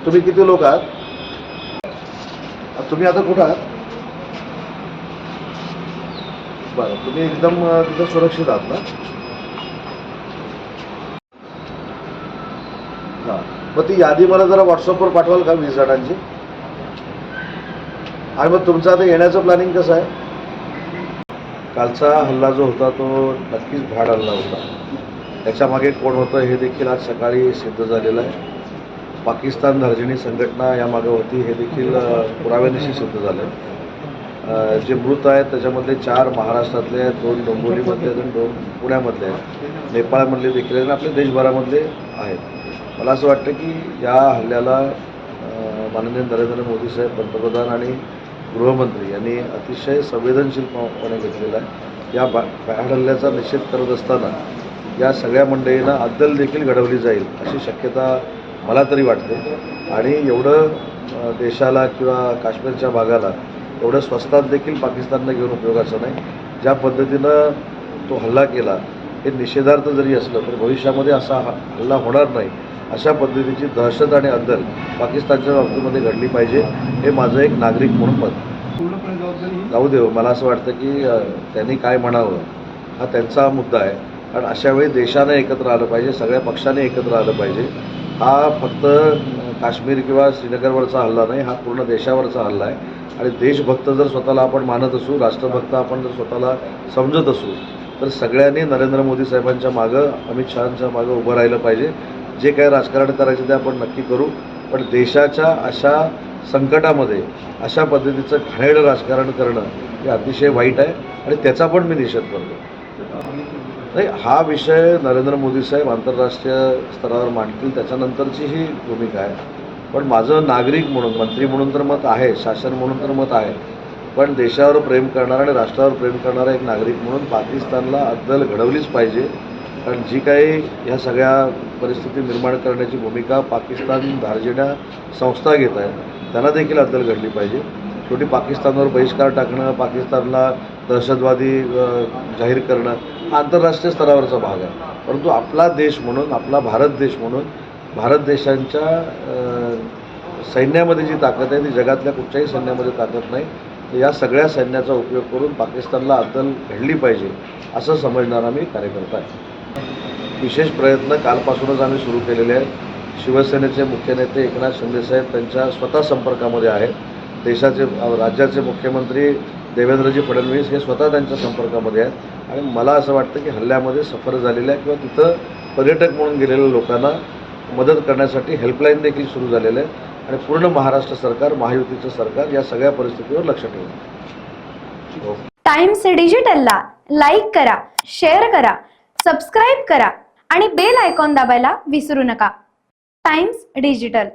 तुम्ही किती लोक आहात? तुम्ही आता कुठं आहात? बरं, तुम्ही एकदम तिथं सुरक्षित आहात ना? हां, मग ती यादी मला जरा व्हॉट्सअपवर पाठवाल का 20 जणांची? आणि मग तुमचं आता येण्याचं प्लॅनिंग कसं आहे? कालचा हल्ला जो होता तो नक्कीच भ्याड हल्ला होता. त्याच्यामागे कोण होतं हे देखील आज सकाळी सिद्ध झालेलं आहे. पाकिस्तान धार्जिणी संघटना यामागे होती हे देखील पुराव्यानिशी सिद्ध झालं. जे मृत आहेत त्याच्यामधले 4 महाराष्ट्रातले आहेत, 2 डोंबिवलीमधले आहेत आणि 2 पुण्यामधले आहेत. नेपाळमधले देखील आहेत आणि आपल्या देशभरामधले आहेत. मला असं वाटतं की या हल्ल्याला माननीय नरेंद्र मोदी साहेब पंतप्रधान आणि गृहमंत्री यांनी अतिशय संवेदनशीलपणे घेतलेला आहे. या भ्याड हल्ल्याचा निषेध करत असताना या सगळ्या मंडळींना अद्दल देखील घडवली जाईल अशी शक्यता मला तरी वाटते. आणि एवढं देशाला किंवा काश्मीरच्या भागाला एवढं स्वस्तात देखील पाकिस्ताननं घेऊन उपयोगाचं नाही. ज्या पद्धतीनं तो हल्ला केला हे निषेधार्थ जरी असलं तर भविष्यामध्ये असा हल्ला होणार नाही अशा पद्धतीची दहशत आणि अद्दल पाकिस्तानच्या बाबतीमध्ये घडली पाहिजे हे माझं एक नागरिक म्हणून मत. जाऊ देव, मला असं वाटतं की त्यांनी काय म्हणावं हा त्यांचा मुद्दा आहे. कारण अशावेळी देशानं एकत्र आलं पाहिजे, सगळ्या पक्षाने एकत्र आलं पाहिजे. हा फक्त काश्मीर किंवा श्रीनगरवरचा हल्ला नाही, हा पूर्ण देशावरचा हल्ला आहे. आणि देशभक्त जर स्वतःला आपण मानत असू, राष्ट्रभक्त आपण जर स्वतःला समजत असू तर सगळ्यांनी नरेंद्र मोदी साहेबांच्या मागं, अमित शहांच्या मागं उभं राहिलं पाहिजे. जे काही राजकारण करायचं ते आपण नक्की करू, पण देशाच्या अशा संकटामध्ये अशा पद्धतीचं घाणेरडं राजकारण करणं हे अतिशय वाईट आहे आणि त्याचा पण मी निषेध करतो. नाही, हा विषय नरेंद्र मोदी साहेब आंतरराष्ट्रीय स्तरावर मांडतील त्याच्यानंतरची ही भूमिका आहे. पण माझं नागरिक म्हणून, मंत्री म्हणून तर मत आहे, शासन म्हणून तर मत आहे, पण देशावर प्रेम करणारा आणि राष्ट्रावर प्रेम करणारा एक नागरिक म्हणून पाकिस्तानला अद्दल घडवलीच पाहिजे. कारण जी काही ह्या सगळ्या परिस्थिती निर्माण करण्याची भूमिका पाकिस्तान धार्जिण्या संस्था घेत आहेत त्यांना देखील अद्दल घडली पाहिजे. शेवटी पाकिस्तानवर बहिष्कार टाकणं, पाकिस्तानला दहशतवादी जाहीर करणं हा आंतरराष्ट्रीय स्तरावरचा भाग आहे. परंतु आपला देश म्हणून, आपला भारत देश म्हणून, भारत देशांच्या सैन्यामध्ये जी ताकद आहे ती जगातल्या कुठच्याही सैन्यामध्ये ताकद नाही. तर या सगळ्या सैन्याचा उपयोग करून पाकिस्तानला अद्दल घडली पाहिजे असं समजणारा मी कार्यकर्ता आहे. विशेष प्रयत्न कालपासूनच आम्ही सुरू केलेले आहेत. शिवसेनेचे मुख्य नेते एकनाथ शिंदेसाहेब त्यांच्या स्वतः संपर्कामध्ये आहेत. देशाचे, राज्याचे मुख्यमंत्री देवेंद्रजी फडणवीस हे स्वतः त्यांच्या संपर्कामध्ये आहेत. आणि मला असं वाटतं की हल्ल्यामध्ये सफर झालेल्या किंवा तिथं पर्यटक म्हणून गेलेल्या लोकांना मदत करण्यासाठी हेल्पलाईन देखील सुरू झालेलं आहे. आणि पूर्ण महाराष्ट्र सरकार, महायुतीचं सरकार या सगळ्या परिस्थितीवर लक्ष ठेवलं. टाइम्स डिजिटलला लाईक करा, शेअर करा, सबस्क्राईब करा आणि बेल आयकॉन दाबायला विसरू नका. Times digital.